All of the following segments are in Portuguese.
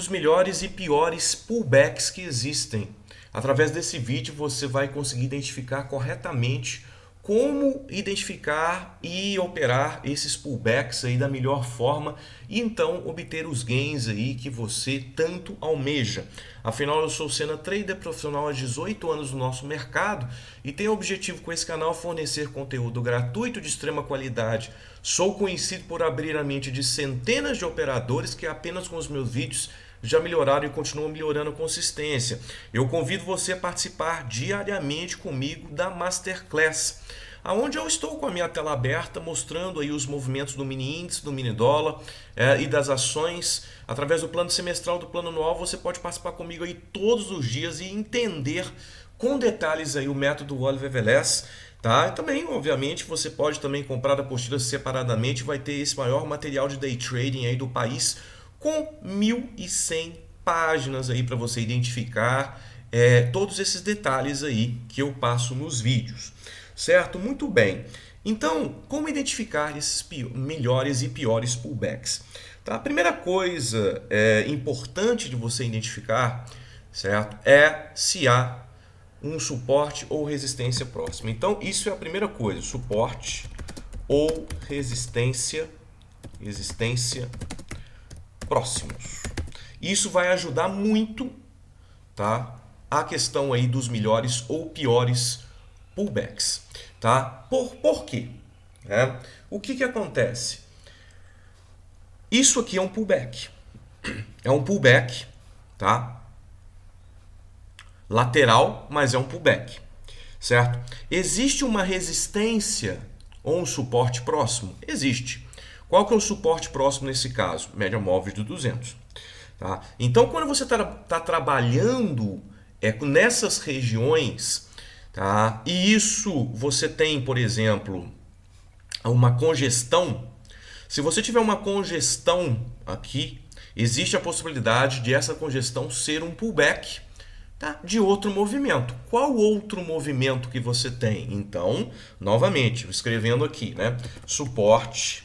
os melhores e piores pullbacks que existem. Através desse vídeo você vai conseguir identificar corretamente como identificar e operar esses pullbacks aí da melhor forma e então obter os gains aí que você tanto almeja. Afinal, eu sou o Senna Trader, profissional há 18 anos no nosso mercado e tenho o objetivo com esse canal fornecer conteúdo gratuito de extrema qualidade. Sou conhecido por abrir a mente de centenas de operadores que apenas com os meus vídeos já melhoraram e continuam melhorando a consistência. Eu convido você a participar diariamente comigo da Masterclass, onde eu estou com a minha tela aberta mostrando aí os movimentos do mini índice, do mini dólar e das ações. Através do plano semestral, do plano anual, você pode participar comigo aí todos os dias e entender com detalhes aí o método Oliver Velez. Tá? E também, obviamente, você pode também comprar apostilas separadamente, vai ter esse maior material de day trading aí do país, com 1.100 páginas aí para você identificar todos esses detalhes aí que eu passo nos vídeos, certo? Muito bem. Então, como identificar esses melhores e piores pullbacks? Tá? A primeira coisa importante de você identificar, certo, é se há um suporte ou resistência próxima. Então, isso é a primeira coisa, suporte ou resistência próximos. Isso vai ajudar muito, tá, a questão aí dos melhores ou piores pullbacks, tá? Por quê? O que acontece? Isso aqui é um pullback. É um pullback, tá? Lateral, mas é um pullback, certo? Existe uma resistência ou um suporte próximo? Existe. Qual que é o suporte próximo nesse caso? Média móvel de 200. Tá? Então, quando você está trabalhando nessas regiões, tá? E isso você tem, por exemplo, uma congestão. Se você tiver uma congestão aqui, existe a possibilidade de essa congestão ser um pullback, tá, de outro movimento. Qual outro movimento que você tem? Então, novamente, escrevendo aqui, né? Suporte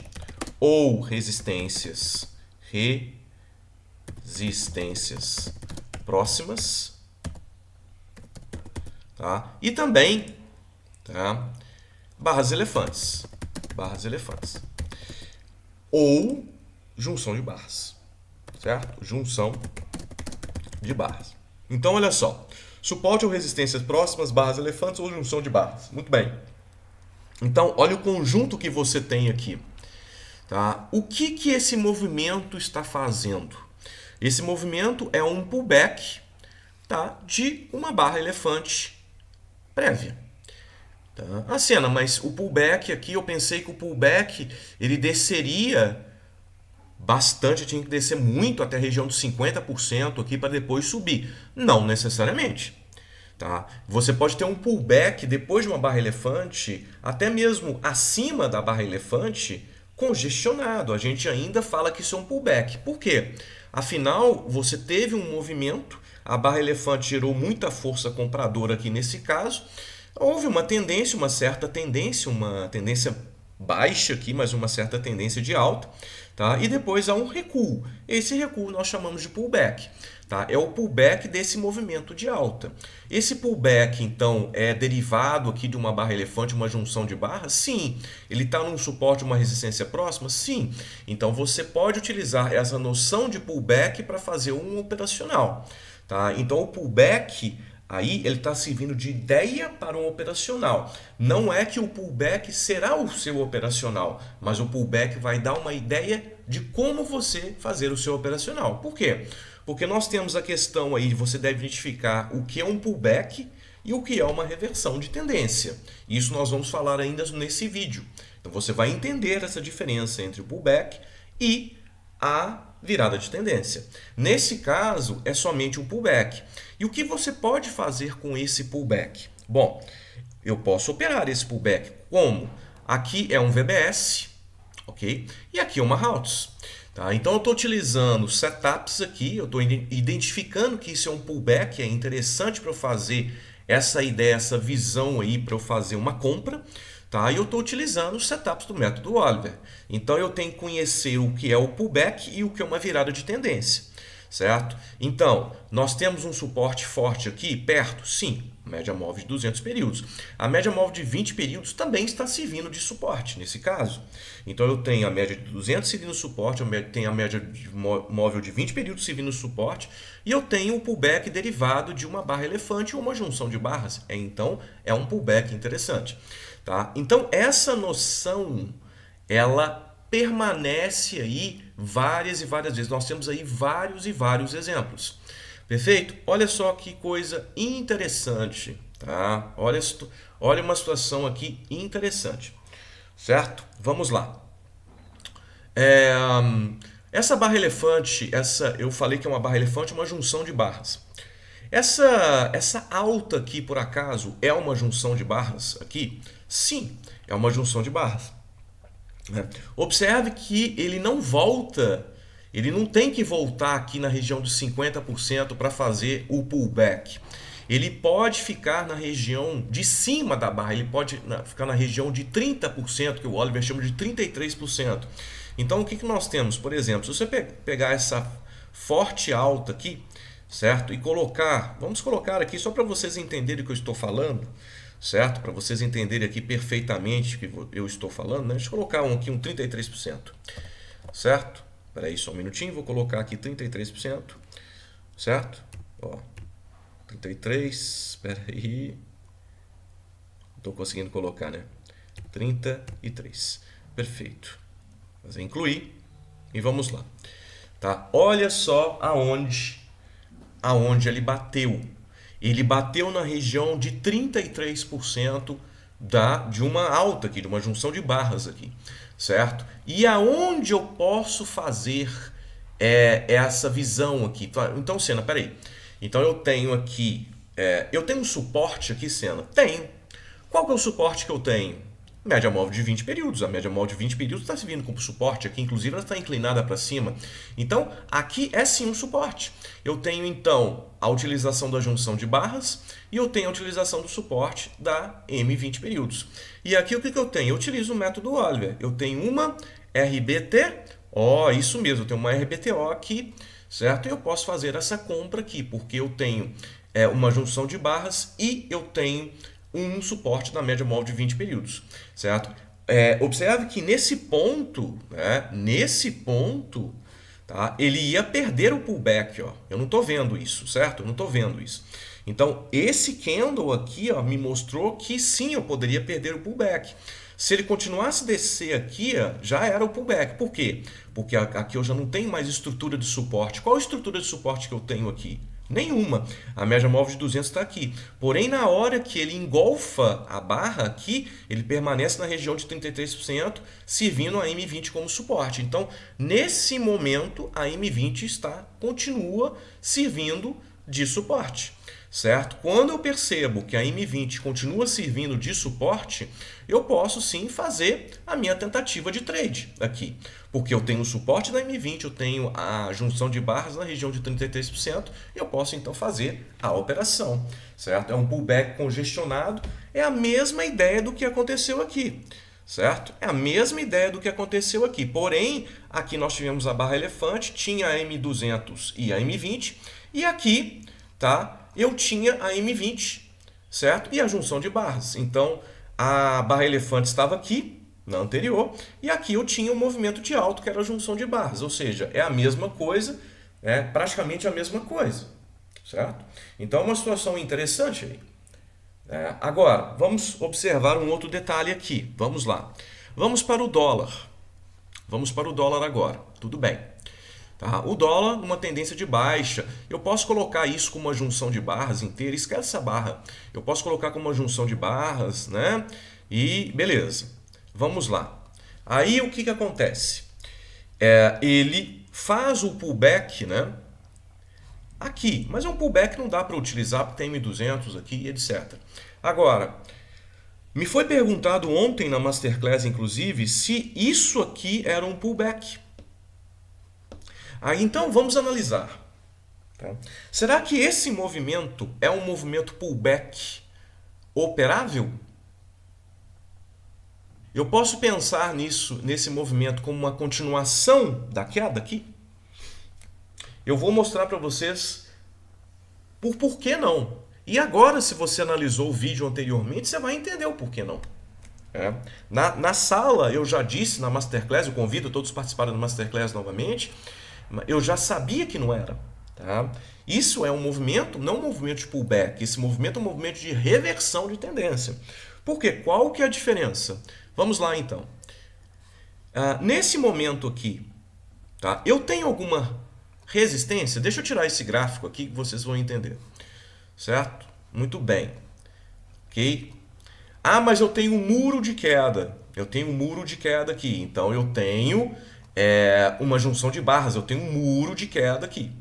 ou resistências próximas, tá? E também, tá, barras elefantes ou junção de barras, certo? Junção de barras. Então, olha só, suporte ou resistências próximas, barras elefantes ou junção de barras. Muito bem. Então, olha o conjunto que você tem aqui. Tá? O que esse movimento está fazendo? Esse movimento é um pullback, tá, de uma barra elefante prévia. Tá? Senna, mas o pullback aqui, eu pensei que o pullback ele desceria bastante, tinha que descer muito até a região dos 50% aqui para depois subir. Não necessariamente. Tá? Você pode ter um pullback depois de uma barra elefante, até mesmo acima da barra elefante, congestionado. A gente ainda fala que isso é um pullback. Por quê? Afinal, você teve um movimento, a barra elefante gerou muita força compradora aqui nesse caso, houve uma tendência, uma tendência baixa aqui, mas uma certa tendência de alta, tá? E depois há um recuo. Esse recuo nós chamamos de pullback. Tá? É o pullback desse movimento de alta. Esse pullback, então, é derivado aqui de uma barra elefante, uma junção de barras? Sim. Ele está num suporte, uma resistência próxima? Sim. Então, você pode utilizar essa noção de pullback para fazer um operacional. Tá? Então, o pullback aí ele está servindo de ideia para um operacional. Não é que o pullback será o seu operacional, mas o pullback vai dar uma ideia de como você fazer o seu operacional. Por quê? Porque nós temos a questão aí, você deve identificar o que é um pullback e o que é uma reversão de tendência. Isso nós vamos falar ainda nesse vídeo. Então você vai entender essa diferença entre o pullback e a virada de tendência. Nesse caso, é somente um pullback. E o que você pode fazer com esse pullback? Bom, eu posso operar esse pullback como? Aqui é um VBS, ok? E aqui é uma Halts. Tá? Então eu estou utilizando setups aqui, eu estou identificando que isso é um pullback, é interessante para eu fazer essa ideia, essa visão aí para eu fazer uma compra. Tá? E eu estou utilizando os setups do método Oliver. Então eu tenho que conhecer o que é o pullback e o que é uma virada de tendência. certo? Então, nós temos um suporte forte aqui, perto? Sim, média móvel de 200 períodos. A média móvel de 20 períodos também está servindo de suporte, nesse caso. Então, eu tenho a média de 200 servindo de suporte, eu tenho a média móvel de 20 períodos servindo de suporte, e eu tenho um pullback derivado de uma barra elefante ou uma junção de barras. Então, é um pullback interessante. Tá? Então, essa noção, ela permanece aí várias e várias vezes. Nós temos aí vários e vários exemplos. Perfeito? Olha só que coisa interessante, tá? Olha uma situação aqui interessante, certo? Vamos lá. Essa barra elefante, eu falei que é uma barra elefante, uma junção de barras. Essa alta aqui, por acaso, é uma junção de barras aqui? Sim, é uma junção de barras. Observe que ele não volta, ele não tem que voltar aqui na região de 50% para fazer o pullback. Ele pode ficar na região de cima da barra, ele pode ficar na região de 30%, que o Oliver chama de 33%. Então, o que nós temos? Por exemplo, se você pegar essa forte alta aqui, certo? E colocar, vamos colocar aqui só para vocês entenderem o que eu estou falando, certo? Para vocês entenderem aqui perfeitamente o que eu estou falando, né? Deixa eu colocar aqui um 33%, certo? Espera aí só um minutinho, vou colocar aqui 33%, certo? Ó, 33, espera aí, não estou conseguindo colocar, né? 33, perfeito. Fazer incluir e vamos lá, tá? Olha só aonde ele bateu. Ele bateu na região de 33% de uma alta aqui, de uma junção de barras aqui, certo? E aonde eu posso fazer essa visão aqui? Então, Senna, peraí. Então eu tenho aqui, eu tenho um suporte aqui, Senna? Tenho. Qual que é o suporte que eu tenho? Média móvel de 20 períodos. A média móvel de 20 períodos está servindo como suporte aqui, inclusive ela está inclinada para cima. Então, aqui é sim um suporte. Eu tenho, então, a utilização da junção de barras e eu tenho a utilização do suporte da M20 períodos. E aqui o que eu tenho? Eu utilizo o método Oliver. Eu tenho uma RBT, isso mesmo, eu tenho uma RBTO aqui, certo? E eu posso fazer essa compra aqui, porque eu tenho uma junção de barras e eu tenho um suporte na média móvel de 20 períodos, certo? Observe que nesse ponto, tá, ele ia perder o pullback, ó. Eu não estou vendo isso, certo? Eu não estou vendo isso. Então, esse candle aqui, ó, me mostrou que sim, eu poderia perder o pullback. Se ele continuasse a descer aqui, ó, já era o pullback. Por quê? Porque aqui eu já não tenho mais estrutura de suporte. Qual a estrutura de suporte que eu tenho aqui? Nenhuma. A média móvel de 200 está aqui. Porém, na hora que ele engolfa a barra aqui, ele permanece na região de 33%, servindo a M20 como suporte. Então, nesse momento, a M20 continua servindo de suporte, certo? Quando eu percebo que a M20 continua servindo de suporte, eu posso sim fazer a minha tentativa de trade aqui. Porque eu tenho o suporte da M20, eu tenho a junção de barras na região de 33%, e eu posso então fazer a operação, certo? É um pullback congestionado, é a mesma ideia do que aconteceu aqui, certo? É a mesma ideia do que aconteceu aqui. Porém, aqui nós tivemos a barra elefante, tinha a M200 e a M20, e aqui, tá? Eu tinha a M20, certo? E a junção de barras. Então, a barra elefante estava aqui, na anterior, e aqui eu tinha um movimento de alto, que era a junção de barras. Ou seja, é a mesma coisa, praticamente a mesma coisa, certo? Então, é uma situação interessante aí. Agora, vamos observar um outro detalhe aqui. Vamos lá. Vamos para o dólar. Vamos para o dólar agora. Tudo bem. Tá? O dólar, uma tendência de baixa. Eu posso colocar isso como uma junção de barras inteira. Esquece essa barra. Eu posso colocar como uma junção de barras, né? E beleza. Vamos lá. Aí o que acontece? Ele faz o pullback, né? Aqui. Mas é um pullback que não dá para utilizar porque tem 1.200 aqui, etc. Agora, me foi perguntado ontem na Masterclass, inclusive, se isso aqui era um pullback. Aí, então, vamos analisar. Tá? Será que esse movimento é um movimento pullback operável? Eu posso pensar nesse movimento como uma continuação da queda aqui? eu vou mostrar para vocês por que não. E agora, se você analisou o vídeo anteriormente, você vai entender o porquê não. Na sala, eu já disse, na Masterclass, eu convido todos a participarem da Masterclass novamente, eu já sabia que não era. Tá? Isso é um movimento, não um movimento de pullback, esse movimento é um movimento de reversão de tendência. Por quê? Qual que é a diferença? Vamos lá então. Nesse momento aqui, tá? Eu tenho alguma resistência? Deixa eu tirar esse gráfico aqui que vocês vão entender. Certo? Muito bem. Ok? Mas eu tenho um muro de queda. Eu tenho um muro de queda aqui. Então eu tenho uma junção de barras. Eu tenho um muro de queda aqui.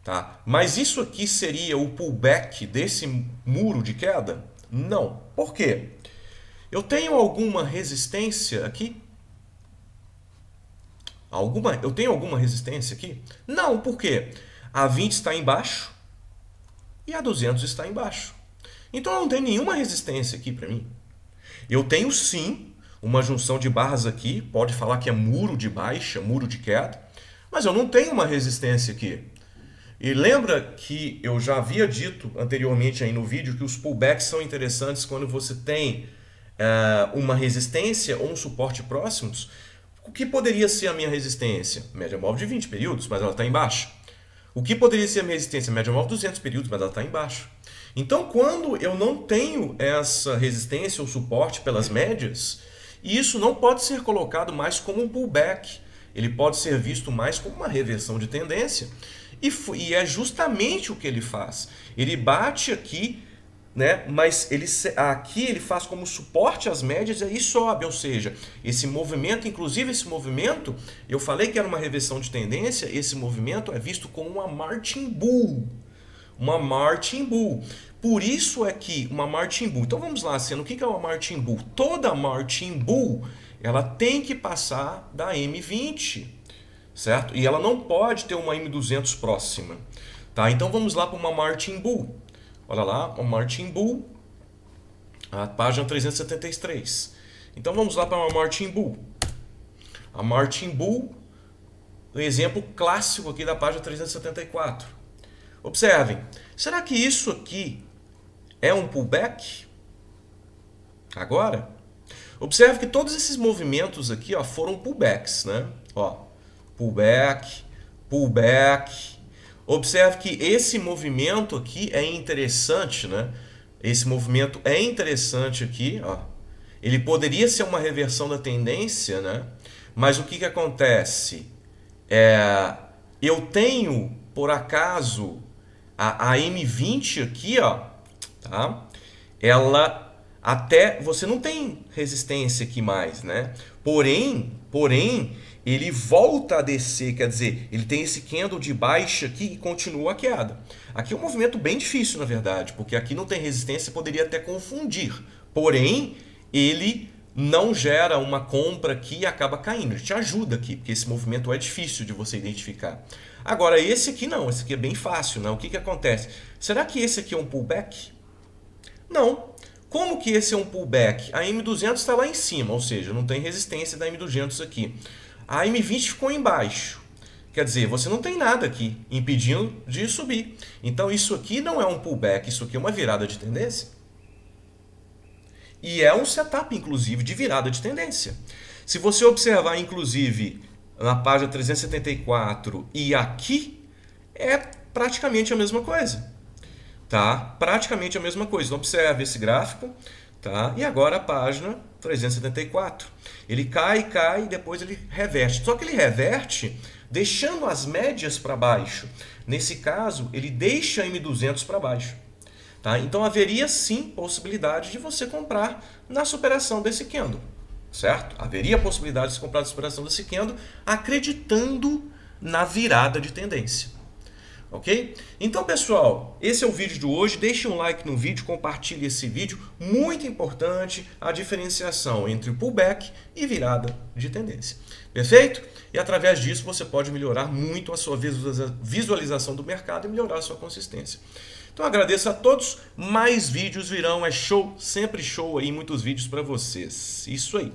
Tá? Mas isso aqui seria o pullback desse muro de queda? Não. Por quê? Eu tenho alguma resistência aqui? Eu tenho alguma resistência aqui? Não. Por quê? A 20 está embaixo e a 200 está embaixo. Então eu não tenho nenhuma resistência aqui para mim. Eu tenho sim uma junção de barras aqui, pode falar que é muro de baixa, muro de queda, mas eu não tenho uma resistência aqui. E lembra que eu já havia dito anteriormente aí no vídeo que os pullbacks são interessantes quando você tem uma resistência ou um suporte próximos? O que poderia ser a minha resistência? Média móvel de 20 períodos, mas ela está embaixo. O que poderia ser a minha resistência? Média móvel de 200 períodos, mas ela está embaixo. Então, quando eu não tenho essa resistência ou suporte pelas médias, isso não pode ser colocado mais como um pullback. Ele pode ser visto mais como uma reversão de tendência. E é justamente o que ele faz. Ele bate aqui, né? Mas aqui ele faz como suporte às médias e aí sobe. Ou seja, esse movimento, inclusive esse movimento, eu falei que era uma reversão de tendência, esse movimento é visto como uma Marching Bull. Uma Marching Bull. Por isso é que uma Marching Bull. Então vamos lá, Sena, o que é uma Marching Bull? Toda Marching Bull ela tem que passar da M20, certo? E ela não pode ter uma M200 próxima. Tá? Então vamos lá para uma Marching Bull. Olha lá, uma Marching Bull, a página 373. Então vamos lá para uma Marching Bull. A Marching Bull, um exemplo clássico aqui da página 374. Observem, será que isso aqui é um pullback? Agora, observe que todos esses movimentos aqui foram pullbacks, né? Pullback, pullback. Observe que esse movimento aqui é interessante, né? Esse movimento é interessante aqui, Ele poderia ser uma reversão da tendência, né? Mas o que acontece? Eu tenho, por acaso, a M20 aqui, tá? Ela até você não tem resistência aqui mais, né? Porém, ele volta a descer, quer dizer, ele tem esse candle de baixa aqui e continua a queda. Aqui é um movimento bem difícil, na verdade, porque aqui não tem resistência, poderia até confundir. Porém, ele não gera uma compra aqui e acaba caindo. Ele te ajuda aqui, porque esse movimento é difícil de você identificar. Agora, esse aqui não, esse aqui é bem fácil, né? O que acontece? Será que esse aqui é um pullback? Não. Como que esse é um pullback? A M200 está lá em cima, ou seja, não tem resistência da M200 aqui. A M20 ficou embaixo. Quer dizer, você não tem nada aqui impedindo de subir. Então isso aqui não é um pullback, isso aqui é uma virada de tendência. E é um setup, inclusive, de virada de tendência. Se você observar, inclusive, na página 374 e aqui, é praticamente a mesma coisa. Tá? Praticamente a mesma coisa. Então, observe esse gráfico, tá? E agora a página 374. Ele cai e depois ele reverte. Só que ele reverte deixando as médias para baixo. Nesse caso, ele deixa a M200 para baixo. Tá? Então haveria sim possibilidade de você comprar na superação desse candle. Certo? Haveria possibilidade de você comprar na superação desse candle acreditando na virada de tendência. Ok? Então, pessoal, esse é o vídeo de hoje. Deixe um like no vídeo, compartilhe esse vídeo. Muito importante a diferenciação entre pullback e virada de tendência. Perfeito? E através disso você pode melhorar muito a sua visualização do mercado e melhorar a sua consistência. Então, agradeço a todos. Mais vídeos virão. É show, sempre show aí, muitos vídeos para vocês. Isso aí.